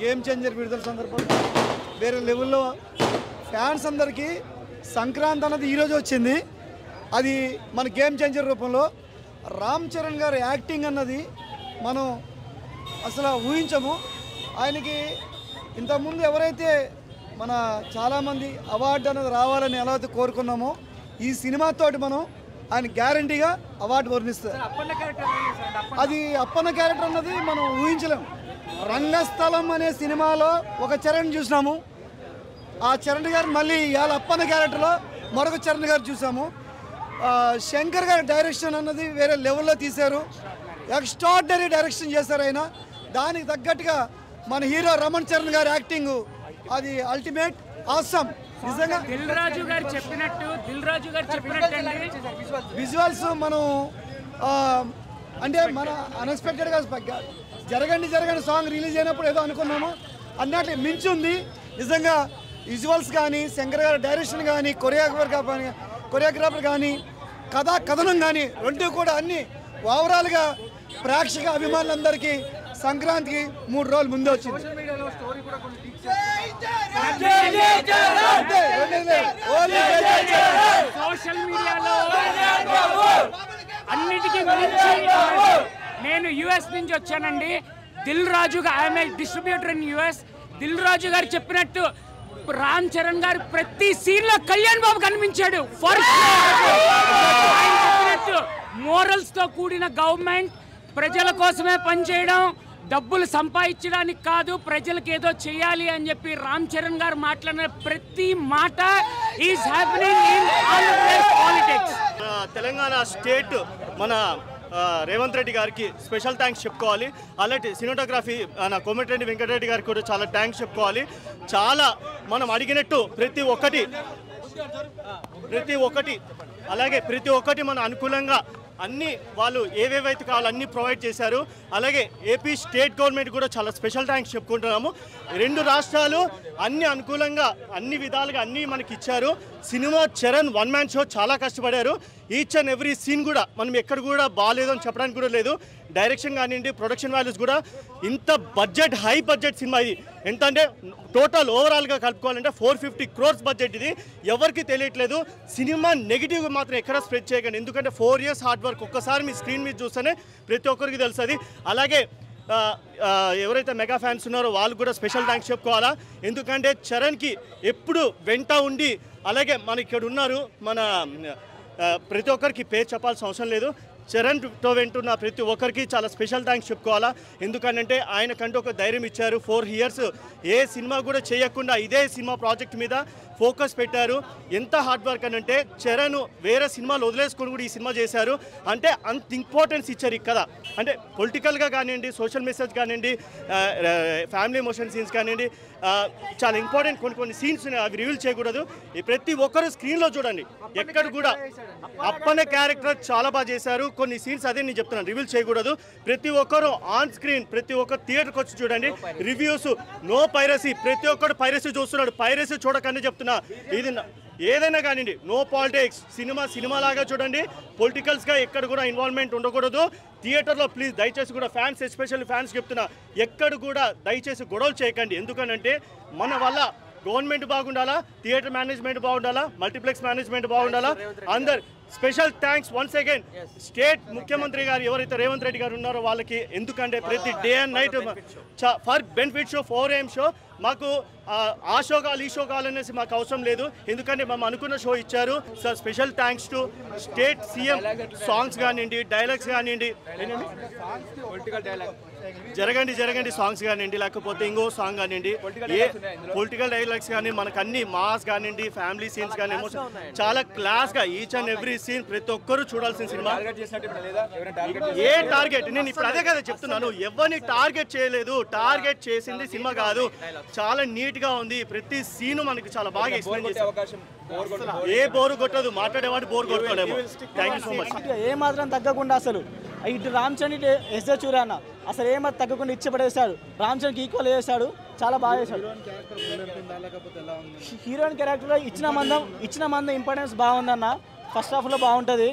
Game changer విడుదల సందర్భంగా వేరే లెవెల్లో ఫ్యాన్స్ అందరికీ సంక్రాంతి అన్నది ఈరోజు వచ్చింది. అది మన గేమ్ చేంజర్ రూపంలో రామ్ చరణ్ గారి యాక్టింగ్ అన్నది మనం అసలు ఊహించము. ఆయనకి ఇంతకుముందు ఎవరైతే మన చాలామంది అవార్డు అనేది రావాలని ఎలా అయితే కోరుకున్నామో ఈ సినిమాతోటి మనం ఆయన గ్యారంటీగా అవార్డు వర్ణిస్తారు. అది అప్పన్న క్యారెక్టర్ అన్నది మనం ఊహించలేము. రంగస్థలం అనే సినిమాలో ఒక చరణ్ చూసినాము, ఆ చరణ్ గారు మళ్ళీ ఇవాళ అప్పన్న క్యారెక్టర్లో మరొక చరణ్ గారు చూసాము. శంకర్ గారి డైరెక్షన్ అన్నది వేరే లెవెల్లో తీశారు, ఎక్స్ట్రాడినరీ డైరెక్షన్ చేశారు ఆయన. దానికి తగ్గట్టుగా మన హీరో రమణ్ చరణ్ గారి యాక్టింగ్ అది అల్టిమేట్ ఆసమ్. నిజంగా దిల్ రాజు గారు చెప్పినట్టు విజువల్స్ మనం అంటే మన అన్ఎక్స్పెక్టెడ్గా జరగండి సాంగ్ రిలీజ్ అయినప్పుడు ఏదో అనుకున్నాము అన్నట్లు మించి ఉంది. నిజంగా విజువల్స్ కానీ, శంకర్ గారి డైరెక్షన్ కానీ, కొరియోగ్రాఫర్ కానీ, కథనం కానీ రెండు కూడా అన్ని ఓవరాల్గా ప్రేక్షక అభిమానులందరికీ సంక్రాంతికి 3 రోజులు ముందే వచ్చింది. సోషల్ మీడియాలో అన్నిటికీ మించి నేను యుఎస్ నుంచి వచ్చానండి. Dil Raju I'm a distributor in US. Dil Raju గారు చెప్పినట్టు రామ్ చరణ్ గారు ప్రతి సీన్ లో కళ్యాణ్ బాబు కనిపించాడు. ఆయన చెప్పినట్టు మోరల్స్ తో కూడిన గవర్నమెంట్, ప్రజల కోసమే పనిచేయడం, డబ్బులు సంపాదించడానికి కాదు, ప్రజలకు ఏదో చేయాలి అని చెప్పి రామ్ చరణ్ గారు మాట్లాడిన ప్రతి మాట is happening in Andhra Pradesh politics. Telangana state మన రేవంత్ రెడ్డి గారికి స్పెషల్ థ్యాంక్స్ చెప్పుకోవాలి. అలాంటి సినిమాటోగ్రఫీ నా కోమటిరెడ్డి వెంకటరెడ్డి గారికి కూడా చాలా థ్యాంక్స్ చెప్పుకోవాలి. చాలా మనం అడిగినట్టు ప్రతి ఒక్కటి అలాగే ప్రతి ఒక్కటి మన అనుకూలంగా అన్నీ వాళ్ళు ఏవేవైతే కావాలో అన్నీ ప్రొవైడ్ చేశారు. అలాగే ఏపీ స్టేట్ గవర్నమెంట్ కూడా చాలా స్పెషల్ థ్యాంక్స్ చెప్పుకుంటున్నాము. 2 రాష్ట్రాలు అన్ని అనుకూలంగా అన్ని విధాలుగా అన్నీ మనకి ఇచ్చారు. సినిమా చరణ్ 1 మ్యాన్ షో చాలా కష్టపడారు. ఈచ్ అండ్ ఎవ్రీ సీన్ కూడా మనం ఎక్కడ కూడా బాగాలేదు అని చెప్పడానికి కూడా లేదు. డైరెక్షన్ కానివ్వండి, ప్రొడక్షన్ వాల్యూస్ కూడా ఇంత బడ్జెట్, హై బడ్జెట్ సినిమా ఇది. ఎంత అంటే టోటల్ ఓవరాల్గా కలుపుకోవాలంటే 450 crores బడ్జెట్ ఇది. ఎవరికి తెలియట్లేదు. సినిమా నెగిటివ్ మాత్రం ఎక్కడ స్ప్రెడ్ చేయకండి, ఎందుకంటే 4 years హార్డ్ వర్క్ ఒక్కసారి మీ స్క్రీన్ మీద చూస్తేనే ప్రతి ఒక్కరికి తెలుస్తుంది. అలాగే ఎవరైతే మెగా ఫ్యాన్స్ ఉన్నారో వాళ్ళు కూడా స్పెషల్ థ్యాంక్స్ చెప్పుకోవాలా. ఎందుకంటే చరణ్కి ఎప్పుడు వెంట ఉండి, అలాగే మన ఇక్కడ ఉన్నారు మన ప్రతి ఒక్కరికి పేరు చెప్పాల్సిన అవసరం లేదు. చరణ్తో వెంటున్న ప్రతి ఒక్కరికి చాలా స్పెషల్ థ్యాంక్స్ చెప్పుకోవాలా. ఎందుకంటే ఆయనకంటూ ఒక ధైర్యం ఇచ్చారు. 4 years ఏ సినిమా కూడా చేయకుండా ఇదే సినిమా ప్రాజెక్ట్ మీద ఫోకస్ పెట్టారు. ఎంత హార్డ్ వర్క్ అని అంటే చరణ్ వేరే సినిమాలు వదిలేసుకొని కూడా ఈ సినిమా చేశారు. అంటే అంత ఇంపార్టెన్స్ ఇచ్చారు ఈ కథ. అంటే పొలిటికల్గా కానివ్వండి, సోషల్ మెసేజ్ కానివ్వండి, ఫ్యామిలీ ఎమోషన్ సీన్స్ కానివ్వండి, చాలా ఇంపార్టెంట్ కొన్ని సీన్స్ అవి రివీల్ చేయకూడదు. ప్రతి ఒక్కరు స్క్రీన్లో చూడండి. ఎక్కడ కూడా అప్పన్న క్యారెక్టర్ చాలా బాగా చేశారు. కొన్ని సీన్స్ అదే నేను చెప్తున్నాను, రివీల్ చేయకూడదు. ప్రతి ఒక్కరు ఆన్ స్క్రీన్, ప్రతి ఒక్కరు థియేటర్కి వచ్చి చూడండి. రివ్యూస్ నో పైరసీ, ప్రతి ఒక్కరు పైరసీ చూస్తున్నాడు. పైరసీ చూడకనే చెప్తున్నా. ఇది ఏదైనా కానివ్వండి, నో పాలిటిక్స్. సినిమా లాగా చూడండి. పొలిటికల్స్గా ఎక్కడ కూడా ఇన్వాల్వ్మెంట్ ఉండకూడదు. థియేటర్లో ప్లీజ్ దయచేసి కూడా ఫ్యాన్స్, ఎస్పెషల్లీ ఫ్యాన్స్ చెప్తున్నా, ఎక్కడ కూడా దయచేసి గొడవలు చేయకండి. ఎందుకనంటే మన వల్ల గవర్నమెంట్ బాగుండాలా, థియేటర్ మేనేజ్మెంట్ బాగుండాలా, మల్టీప్లెక్స్ మేనేజ్మెంట్ బాగుండాలా. అందరు special thanks once again state ముఖ్యమంత్రి గారు ఎవరైతే రేవంత్ రెడ్డి గారు ఉన్నారో వాళ్ళకి. ఎందుకంటే ప్రతి day and night for benefit show, 4 AM show మాకు ఆ షో కావాలి, ఈ షో కావాలనేసి మాకు అవసరం లేదు. ఎందుకంటే మేము అనుకున్న షో ఇచ్చారు. Sir special thanks to state CM. Songs కానివ్వండి, డైలాగ్స్ కానివ్వండి, జరగండి సాంగ్స్ కానివ్వండి, లేకపోతే ఇంకో సాంగ్ కానివ్వండి, ఏ పొలిటికల్ డైలాగ్స్ కానీ మనకు అన్ని మాస్ కానివ్వండి, ఫ్యామిలీ సీన్స్ కానీ, ఎమోషన్ చాలా క్లాస్గా ఈచ్ అండ్ ఎవ్రీ సీన్ ప్రతి ఒక్కరు చూడాల్సిన సినిమా. ఏ టార్గెట్, నేను ఇప్పుడు అదే కదా చెప్తున్నాను, ఎవరిని టార్గెట్ చేయలేదు. టార్గెట్ చేసింది సినిమా కాదు. చాలా నీట్గా ఉంది. ప్రతి సీను మనకి చాలా బాగా ఎక్స్ప్లెయిన్ చేసే అవకాశం. ఏ బోరు కొట్టదు, మాట్లాడేవాడు బోరు కొట్టలేము. Thank you so much. ఏ మాత్రం తగ్గకుండా అసలు ఇటు రామ్ చరణ్, ఇటు ఎస్ఏ చూరాన్న అసలు ఏమాత్రం తగ్గకుండా ఇచ్చిపడేశాడు. రామ్ చరణ్కి ఈక్వల్ చేశాడు, చాలా బాగా చేశాడు. హీరోయిన్ క్యారెక్టర్ ఇచ్చిన మందం ఇంపార్టెన్స్ బాగుందన్న. ఫస్ట్ హాఫ్లో బాగుంటుంది.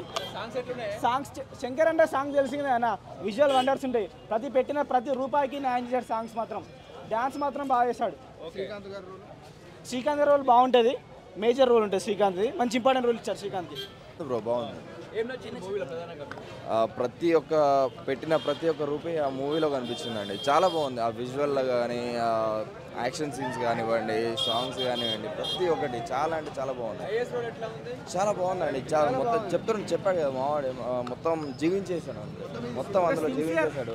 సాంగ్స్ శంకర్ అంటే సాంగ్ తెలిసిందే అన్న. విజువల్ వండర్స్ ఉంటాయి. ప్రతి రూపాయికి న్యాయం చేశాడు. సాంగ్స్ మాత్రం డ్యాన్స్ మాత్రం బాగా చేశాడు. శ్రీకాంత్ గారి రోల్ బాగుంటుంది, మేజర్ రోల్ ఉంటుంది శ్రీకాంత్ది, మంచి ఇంపార్టెంట్ రోల్ ఇచ్చారు శ్రీకాంత్కి. బ్రో బాగుంది. ప్రతి ఒక్క పెట్టిన ప్రతి ఒక్క రూపాయి ఆ మూవీలో కనిపించిందండి. చాలా బాగుంది. ఆ విజువల్ కానీ, యాక్షన్ సీన్స్ కానివ్వండి, సాంగ్స్ కానివ్వండి, ప్రతి ఒక్కటి చాలా అంటే చాలా బాగుంది. చాలా బాగుందండి. చాలా మొత్తం చెప్పాడు కదా మావాడు, మొత్తం జీవించేశాడు, మొత్తం అందులో జీవించేశాడు.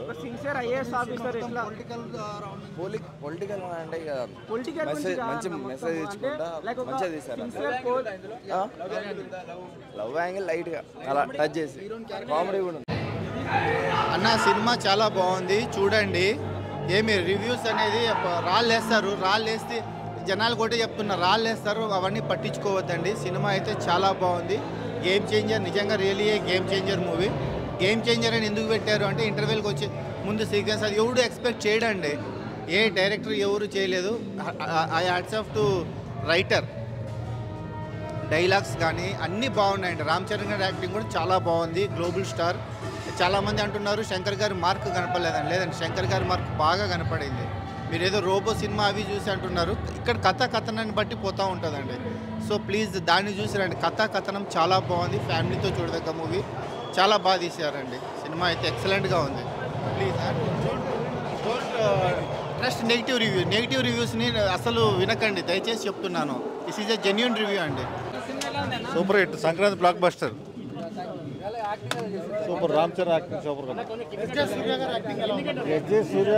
పొలిటికల్ అంటే మంచి మెసేజ్ ఇచ్చుకుంటా మంచిగా తీశారు. లవ్ యాంగిల్ లైట్గా అలా టచ్ చేసి కామెడీ కూడా ఉంది. అన్న సినిమా చాలా బాగుంది, చూడండి. ఏమి రివ్యూస్ అనేది రాళ్ళు వేస్తే జనాలు కూడా చెప్తున్నారు, రాళ్ళు వేస్తారు, అవన్నీ పట్టించుకోవద్దండి. సినిమా అయితే చాలా బాగుంది. గేమ్ చేంజర్, నిజంగా really game changer movie. Game changer అని ఎందుకు పెట్టారు అంటే ఇంటర్వెల్కి వచ్చి ముందు సీక్వెన్స్ అది ఎవడు ఎక్స్పెక్ట్ చేయడండి. ఏ డైరెక్టర్ ఎవరు చేయలేదు. I hats off to writer. Dialogues కానీ అన్నీ బాగున్నాయండి. రామ్ చరణ్ గారి యాక్టింగ్ కూడా చాలా బాగుంది. Global star. చాలామంది అంటున్నారు శంకర్ గారి మార్క్ కనపడలేదని. లేదండి, శంకర్ గారి మార్క్ బాగా కనపడింది. మీరు ఏదో రోబో సినిమా అవి చూసి అంటున్నారు, ఇక్కడ కథనాన్ని బట్టి పోతూ ఉంటుందండి. సో ప్లీజ్ దాన్ని చూసి రండి. కథనం చాలా బాగుంది. ఫ్యామిలీతో చూడదగ్గ మూవీ, చాలా బాగా తీసారండి. సినిమా అయితే ఎక్సలెంట్గా ఉంది. ప్లీజ్ డోంట్ ట్రస్ట్ నెగిటివ్ రివ్యూస్ని అసలు వినకండి, దయచేసి చెప్తున్నాను. This is a genuine review అండి. Super hit, Sankranti blockbuster. Super. Ram Charan acting super కదా. ఎస్జే సూర్య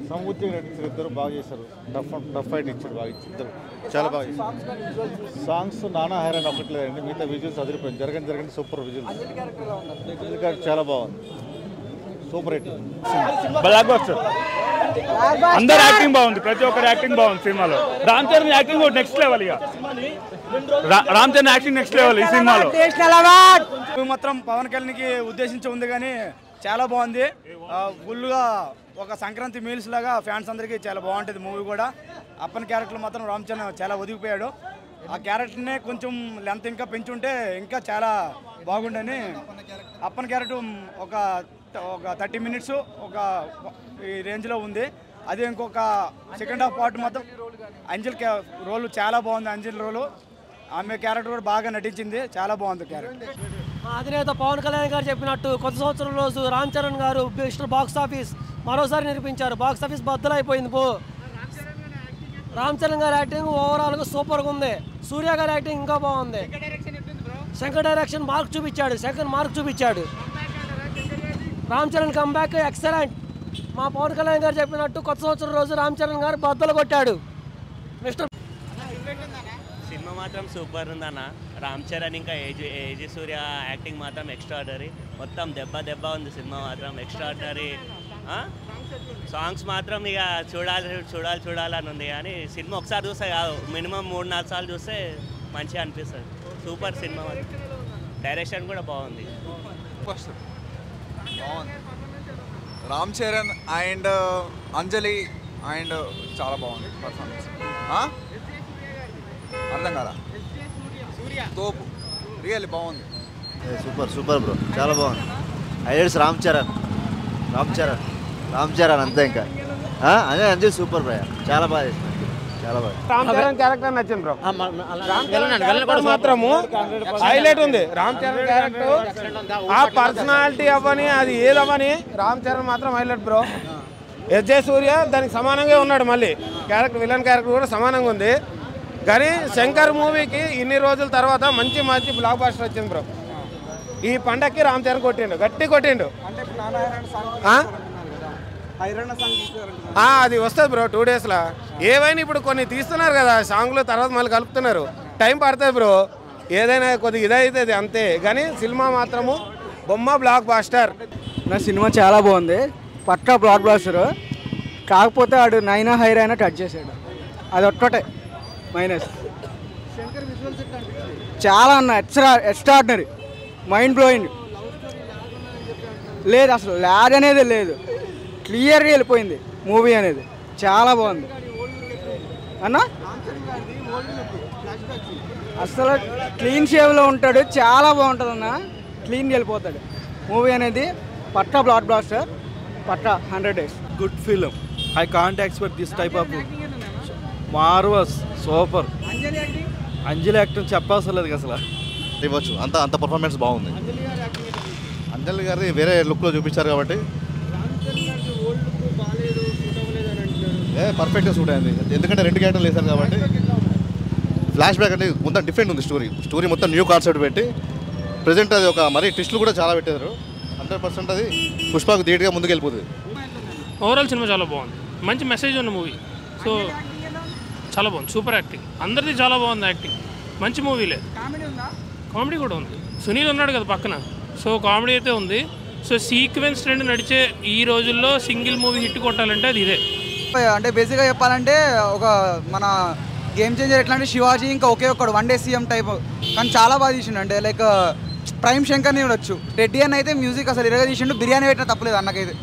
సంగూతి నటించారు, ఇద్దరు బాగా చేశారు. టఫ్ ఫైట్ ఇచ్చారు, బాగా ఇద్దరు చాలా బాగా చేశారు. సాంగ్స్ నానా హైరాన్ ఒకట్లేదండి, మిగతా విజువల్స్ అదిరిపోయింది. జరగండి సూపర్ విజువల్స్. చాలా బాగుంది. Super hit blockbuster. అందరు యాక్టింగ్ బాగుంది, ప్రతి ఒక్కరు యాక్టింగ్ బాగుంది సినిమాలో. Ram Charan acting next level. ఇక Ram Charan acting next level ఈ సినిమాలో. మాత్రం పవన్ కళ్యాణ్కి ఉద్దేశించి ఉంది కానీ చాలా బాగుంది. ఫుల్గా ఒక సంక్రాంతి మీల్స్ లాగా ఫ్యాన్స్ అందరికీ చాలా బాగుంటుంది మూవీ కూడా. అప్పని క్యారెక్టర్ మాత్రం రామ్ చరణ్ చాలా ఒదిగిపోయాడు. ఆ క్యారెక్టర్నే కొంచెం లెంత్ ఇంకా పెంచుంటే ఇంకా చాలా బాగుండని. అప్పని క్యారెక్టర్ ఒక 30 minutes ఒక ఈ రేంజ్లో ఉంది. అదే ఇంకొక సెకండ్ హాఫ్ పార్ట్ మొత్తం అంజల్ రోల్ చాలా బాగుంది. అంజల్ రోలు, ఆమె క్యారెక్టర్ కూడా బాగా నటించింది, చాలా బాగుంది క్యారెక్టర్. అధినేత పవన్ కళ్యాణ్ గారు చెప్పినట్టు కొత్త సంవత్సరం రోజు రామ్ చరణ్ గారు మిస్టర్ బాక్స్ ఆఫీస్ మరోసారి నిరూపించారు. బాక్స్ ఆఫీస్ బద్దలైపోయింది. రామ్ చరణ్ గారి యాక్టింగ్ ఓవరాల్గా సూపర్గా ఉంది. సూర్య గారి యాక్టింగ్ ఇంకా బాగుంది. శంకర్ డైరెక్షన్ మార్క్ చూపించాడు. Ram Charan comeback excellent. మా పవన్ కళ్యాణ్ గారు చెప్పినట్టు కొత్త సంవత్సరం రోజు రామ్ చరణ్ గారు బద్దలు కొట్టాడు. సినిమా మాత్రం సూపర్ ఉందన్న. రామ్ చరణ్ ఇంకా ఏజీ సూర్య యాక్టింగ్ మాత్రం ఎక్స్ట్రాడనరీ. మొత్తం దెబ్బ ఉంది సినిమా మాత్రం ఎక్స్ట్రాడనరీ. సాంగ్స్ మాత్రం ఇక చూడాలని ఉంది. కానీ సినిమా ఒకసారి చూస్తే కాదు, మినిమం 3-4 సార్లు చూస్తే మంచిగా అనిపిస్తుంది. Super cinema. డైరెక్షన్ కూడా బాగుంది. Ram Charan and Anjali and చాలా బాగుంది పర్ఫార్మెన్స్. అర్థం కదా, తోపు రియల్లీ బాగుంది. సూపర్ బ్రో, చాలా బాగుంది. హైలైట్స్ రామ్ చరణ్ అంతే. ఇంకా అదే అంజలి సూపర్ బ్రో, చాలా బాగా చేసింది, చాలా బాగా. రామ్ చరణ్ క్యారెక్టర్ నచ్చింది బ్రో. మాత్రము హైలైట్ ఉంది. రామ్ చరణ్ క్యారెక్టర్ ఆ పర్సనాలిటీ అవ్వని అది ఏదవ్వని రామ్ చరణ్ మాత్రం హైలైట్ బ్రో. ఎస్జే సూర్య దానికి సమానంగా ఉన్నాడు. మళ్ళీ క్యారెక్టర్ విలన్ క్యారెక్టర్ కూడా సమానంగా ఉంది. కానీ శంకర్ మూవీకి ఇన్ని రోజుల తర్వాత మంచి బ్లాక్ బస్టర్ వచ్చింది బ్రో. ఈ పండక్కి రామ్ చరణ్ గట్టి కొట్టిండు. అది వస్తుంది బ్రో 2 daysలో. ఏవైనా ఇప్పుడు కొన్ని తీస్తున్నారు కదా సాంగ్లు, తర్వాత మళ్ళీ కలుపుతున్నారు, టైం పడుతుంది బ్రో. ఏదైనా కొద్దిగా ఇదవుతుంది అంతే. కానీ సినిమా మాత్రము బొమ్మ బ్లాక్ బాస్టర్. నా సినిమా చాలా బాగుంది, పక్కా బ్లాక్ బాస్టర్. కాకపోతే ఆడు నైనా హైరైనా టచ్ చేశాడు, అది ఒక్కటే మైనస్. చాలా అన్న ఎక్స్ట్రాడినరీ, మైండ్ బ్లోయింగ్. లేదు అసలు ల్యాగ్ అనేది లేదు, క్లియర్గా వెళ్ళిపోయింది మూవీ అనేది. చాలా బాగుంది అన్న. అసలు క్లీన్ షేవ్లో ఉంటాడు, చాలా బాగుంటుంది అన్న. క్లీన్గా వెళ్ళిపోతాడు మూవీ అనేది. పక్కా బ్లాక్ బాస్టర్, పక్కా 100 days. Good film. I can't expect this type of marvellous super. Anjali acting చెప్పవసరం లేదు అసలు. ఇవ్వచ్చు అంత పర్ఫార్మెన్స్ బాగుంది. అంజలి గారిని వేరే లుక్లో చూపించారు కాబట్టి పర్ఫెక్ట్గా సూట్ అయింది. ఎందుకంటే 2 క్యారెక్టర్లు వేశారు కాబట్టి. ఫ్లాష్ బ్యాక్ అంటే మొత్తం డిఫరెంట్ ఉంది. స్టోరీ మొత్తం న్యూ కాన్సెప్ట్ పెట్టి ప్రజెంట్ అది ఒక మరీ ట్విస్టులు కూడా చాలా పెట్టారు. 100% అది పుష్పకు ధీటుగా ముందుకు వెళ్ళిపోతుంది. ఓవరాల్ సినిమా చాలా బాగుంది, మంచి మెసేజ్ ఉన్న మూవీ. సో చాలా బాగుంది, సూపర్ యాక్టింగ్, అందరిది చాలా బాగుంది యాక్టింగ్, మంచి మూవీలే. కామెడీ కూడా ఉంది, సునీల్ ఉన్నాడు కదా పక్కన, సో కామెడీ అయితే ఉంది. సో సీక్వెన్స్ ట్రెండ్ నడిచే ఈ రోజుల్లో సింగిల్ మూవీ హిట్ కొట్టాలంటే అది ఇదే. అంటే బేసిక్గా చెప్పాలంటే ఒక మన గేమ్ చేంజర్ ఎట్లా అంటే శివాజీ ఇంకా ఒకే ఒక్కడు వన్ డే సీఎం టైప్, కానీ చాలా బాగా తీసిండు. అంటే లైక్ ప్రైమ్ శంకర్ని చూడొచ్చు. రెడ్డి అని అయితే మ్యూజిక్ అసలు ఇరగా తీసిండు, బిర్యానీ పెట్టినా తప్పలేదు అన్నకైతే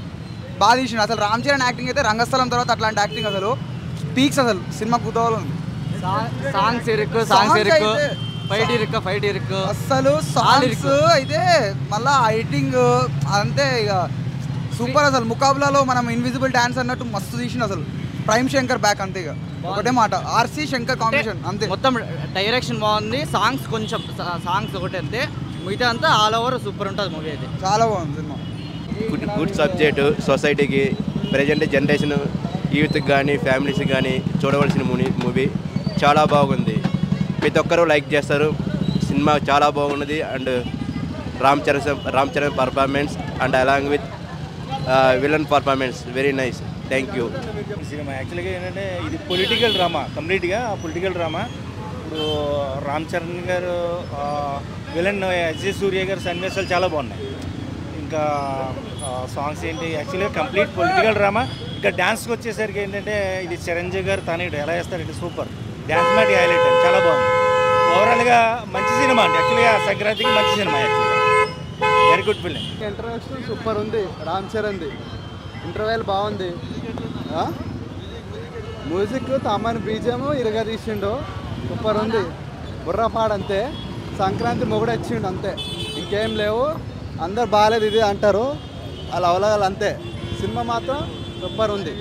బాగా తీసిండు. అసలు రామ్ చరణ్ యాక్టింగ్ అయితే రంగస్థలం తర్వాత అట్లాంటి యాక్టింగ్ అసలు పీక్స్, అసలు సినిమా కుతూహలం ఉంది. సాంగ్స్ ఫైట్ ఇరుక్కు అసలు సాంగ్స్ అయితే మళ్ళా ఎడిటింగ్ అంతే ఇక సూపర్. అసలు ముకాబులాలో మనం ఇన్విజిబుల్ డాన్స్ అన్నట్టు మస్తు తీసిండు అసలు. ప్రైమ్ శంకర్ బ్యాక్ అంతే, ఇక ఒకటే మాట ఆర్సీ శంకర్ కాంబినేషన్ అంతే. మొత్తం డైరెక్షన్ బాగుంది, సాంగ్స్ కొంచెం సాంగ్స్ ఒకటి అంతే, మిగతా అంతా ఆల్ ఓవర్ సూపర్ ఉంటుంది మూవీ అయితే. చాలా బాగుంది సినిమా. గుడ్ సబ్జెక్టు, సొసైటీకి ప్రజెంట్ జనరేషన్ యూత్కి కానీ ఫ్యామిలీస్కి కానీ చూడవలసిన మూవీ. చాలా బాగుంది, ప్రతి ఒక్కరూ లైక్ చేస్తారు. సినిమా చాలా బాగున్నది. And Ram Charan performance and along with villain performance very nice. Thank you. Cinema యాక్చువల్గా ఏంటంటే ఇది పొలిటికల్ డ్రామా, కంప్లీట్గా పొలిటికల్ డ్రామా. ఇప్పుడు రామ్ చరణ్ గారు విలన్ ఎస్జే సూర్య గారు సన్నివేశాలు చాలా బాగున్నాయి. ఇంకా సాంగ్స్ ఏంటి, యాక్చువల్గా కంప్లీట్ పొలిటికల్ డ్రామా. ఇంకా డ్యాన్స్కి వచ్చేసరికి ఏంటంటే ఇది చిరంజీవి గారు తనయుడు ఎలా వేస్తారంటే సూపర్ డ్యాన్స్ మ్యాట్ హైలైట్, చాలా బాగుంది. ఓవరాల్గా మంచి సినిమా అండి, యాక్చువల్గా సంక్రాంతికి మంచి సినిమా, యాక్చువల్గా very good film. International super ఉంది, రామ్ చరణ్ది ఇంటర్వెల్ బాగుంది. మ్యూజిక్ తమన్ బీజం ఇరగా తీసిండు, సూపర్ ఉంది. బుర్రపాడంతే, సంక్రాంతి మొగుడు వచ్చిండు అంతే, ఇంకేం లేవు. అందరు బాగాలేదు ఇది అంటారు, అలా అవలగాలి అంతే. సినిమా మాత్రం సూపర్ ఉంది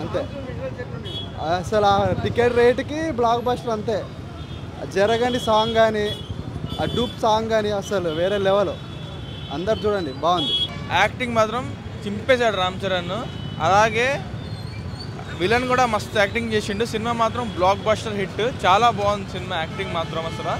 అంతే. అసలు ఆ టికెట్ రేటుకి బ్లాక్ బస్టర్ అంతే. జరగండి సాంగ్ కానీ ఆ డూప్ సాంగ్ కానీ అసలు వేరే లెవెల్. అందరు చూడండి బాగుంది. యాక్టింగ్ మాత్రం చింపేశాడు రామ్ చరణ్. అలాగే విలన్ కూడా మస్తు యాక్టింగ్ చేసిండు. సినిమా మాత్రం బ్లాక్ బస్టర్ హిట్, చాలా బాగుంది సినిమా. యాక్టింగ్ మాత్రం అసలు